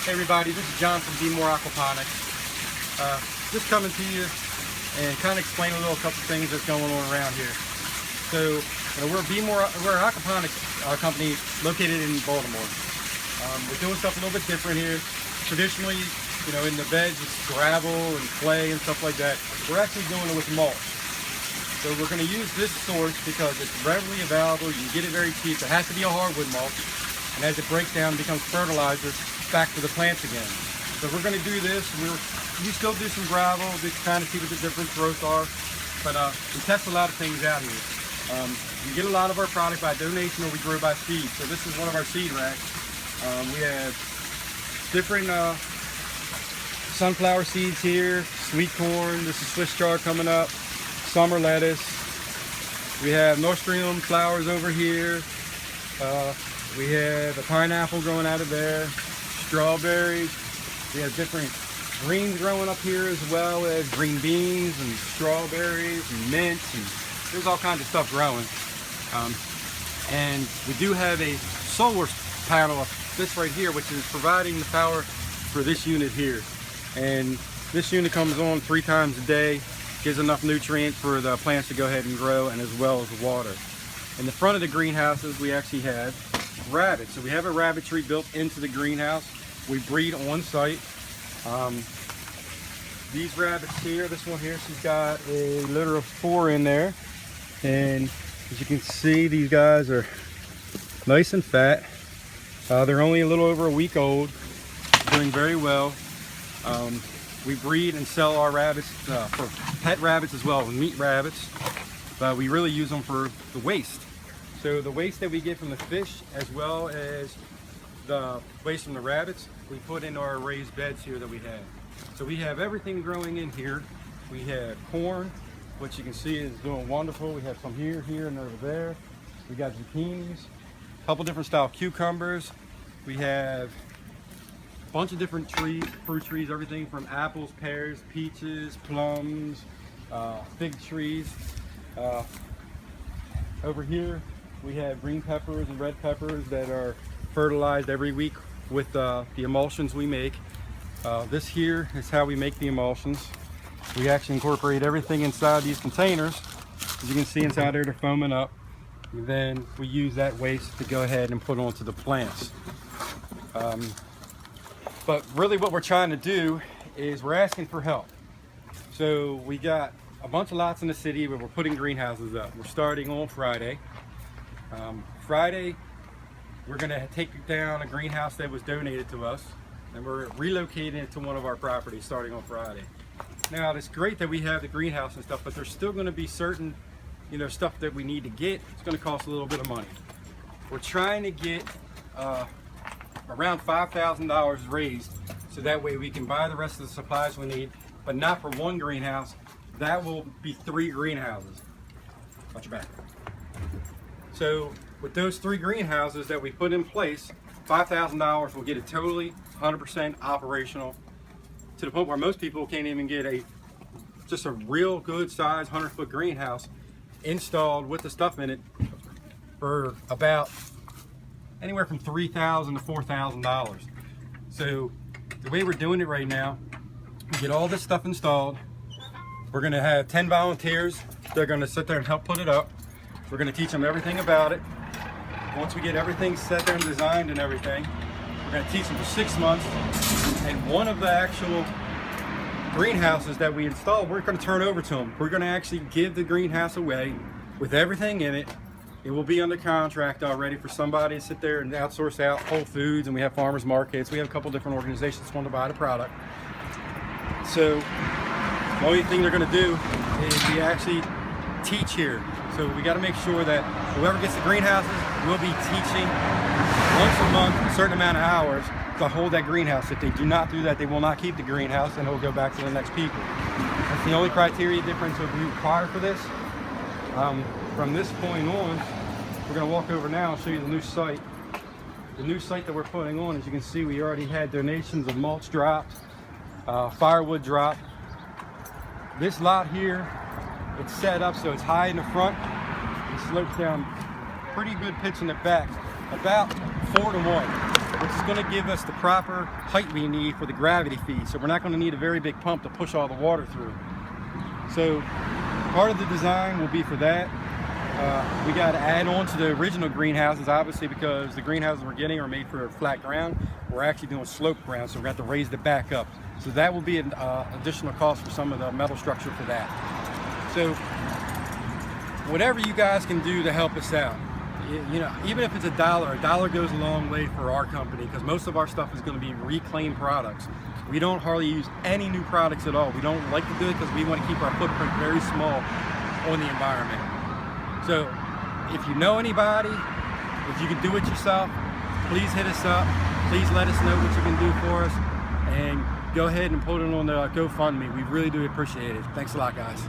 Hey everybody, this is John from Be More Aquaponics. Just coming to you and kind of explain a couple things that's going on around here. So, we're an aquaponics company located in Baltimore. We're doing stuff a little bit different here. Traditionally, in the beds it's gravel and clay and stuff like that. We're actually doing it with mulch. So we're going to use this source because it's readily available. You can get it very cheap. It has to be a hardwood mulch, and as it breaks down, it becomes fertilizer back to the plants again. So we're going to do this. We still do some gravel to kind of see what the different growths are, but we test a lot of things out here. We get a lot of our product by donation, or we grow by seed. So this is one of our seed racks. We have different sunflower seeds here, sweet corn. This is Swiss chard coming up, summer lettuce. We have Nostrum flowers over here. We have a pineapple growing out of there. Strawberries. We have different greens growing up here, as well as green beans and strawberries and mints, and there's all kinds of stuff growing. And we do have a solar panel, this right here, which is providing the power for this unit here. And this unit comes on 3 times a day, gives enough nutrient for the plants to go ahead and grow, and as well as water. In the front of the greenhouses, we actually have rabbits. So we have a rabbitry built into the greenhouse. We breed on site. These rabbits here, this one here, she's got a litter of 4 in there. And as you can see, these guys are nice and fat. They're only a little over a week old, doing very well. We breed and sell our rabbits for pet rabbits as well as meat rabbits, but we really use them for the waste. So the waste that we get from the fish, as well as the waste from the rabbits, we put in our raised beds here that we have. So we have everything growing in here. We have corn, which you can see is doing wonderful. We have some here, and over there. We got zucchinis, a couple different style cucumbers. We have a bunch of different trees, fruit trees, everything from apples, pears, peaches, plums, fig trees. Over here, we have green peppers and red peppers that are fertilized every week with the emulsions we make. This here is how we make the emulsions. We actually incorporate everything inside these containers. As you can see inside there, they're foaming up. And then we use that waste to go ahead and put onto the plants. But really what we're trying to do is we're asking for help. So we got a bunch of lots in the city where we're putting greenhouses up. We're starting on Friday. Friday, we're going to take down a greenhouse that was donated to us, and we're relocating it to one of our properties starting on Friday. Now, it's great that we have the greenhouse and stuff, but there's still going to be certain, stuff that we need to get. It's going to cost a little bit of money. We're trying to get around $5,000 raised, so that way we can buy the rest of the supplies we need, but not for one greenhouse. That will be 3 greenhouses. Watch your back. So with those 3 greenhouses that we put in place, $5,000 will get it totally 100% operational, to the point where most people can't even get just a real good size 100-foot greenhouse installed with the stuff in it for about anywhere from $3,000 to $4,000. So the way we're doing it right now, we get all this stuff installed. We're going to have 10 volunteers. They're going to sit there and help put it up. We're going to teach them everything about it. Once we get everything set there and designed and everything, we're going to teach them for 6 months. And one of the actual greenhouses that we installed, we're going to turn over to them. We're going to actually give the greenhouse away with everything in it. It will be under contract already for somebody to sit there and outsource out Whole Foods, and we have farmers markets. We have a couple different organizations that want to buy the product. So the only thing they're going to do is we actually teach here. So we got to make sure that whoever gets the greenhouses will be teaching once a month a certain amount of hours to hold that greenhouse. If they do not do that, they will not keep the greenhouse, and it will go back to the next people. That's the only criteria difference that we require for this. From this point on, we're going to walk over now and show you the new site. The new site that we're putting on, as you can see, we already had donations of mulch dropped, firewood dropped. This lot here, it's set up so it's high in the front. It slopes down pretty good pitch in the back, about 4 to 1. which is going to give us the proper height we need for the gravity feed. So we're not going to need a very big pump to push all the water through. So part of the design will be for that. We got to add on to the original greenhouses, obviously, because the greenhouses we're getting are made for flat ground. We're actually doing sloped ground, so we're going to have to raise the back up. So that will be an additional cost for some of the metal structure for that. So whatever you guys can do to help us out, you know, even if it's $1, $1 goes a long way for our company, because most of our stuff is going to be reclaimed products. We don't hardly use any new products at all. We don't like to do it because we want to keep our footprint very small on the environment. So if you know anybody, if you can do it yourself, please hit us up. Please let us know what you can do for us, and go ahead and put it on the GoFundMe. We really do appreciate it. Thanks a lot, guys.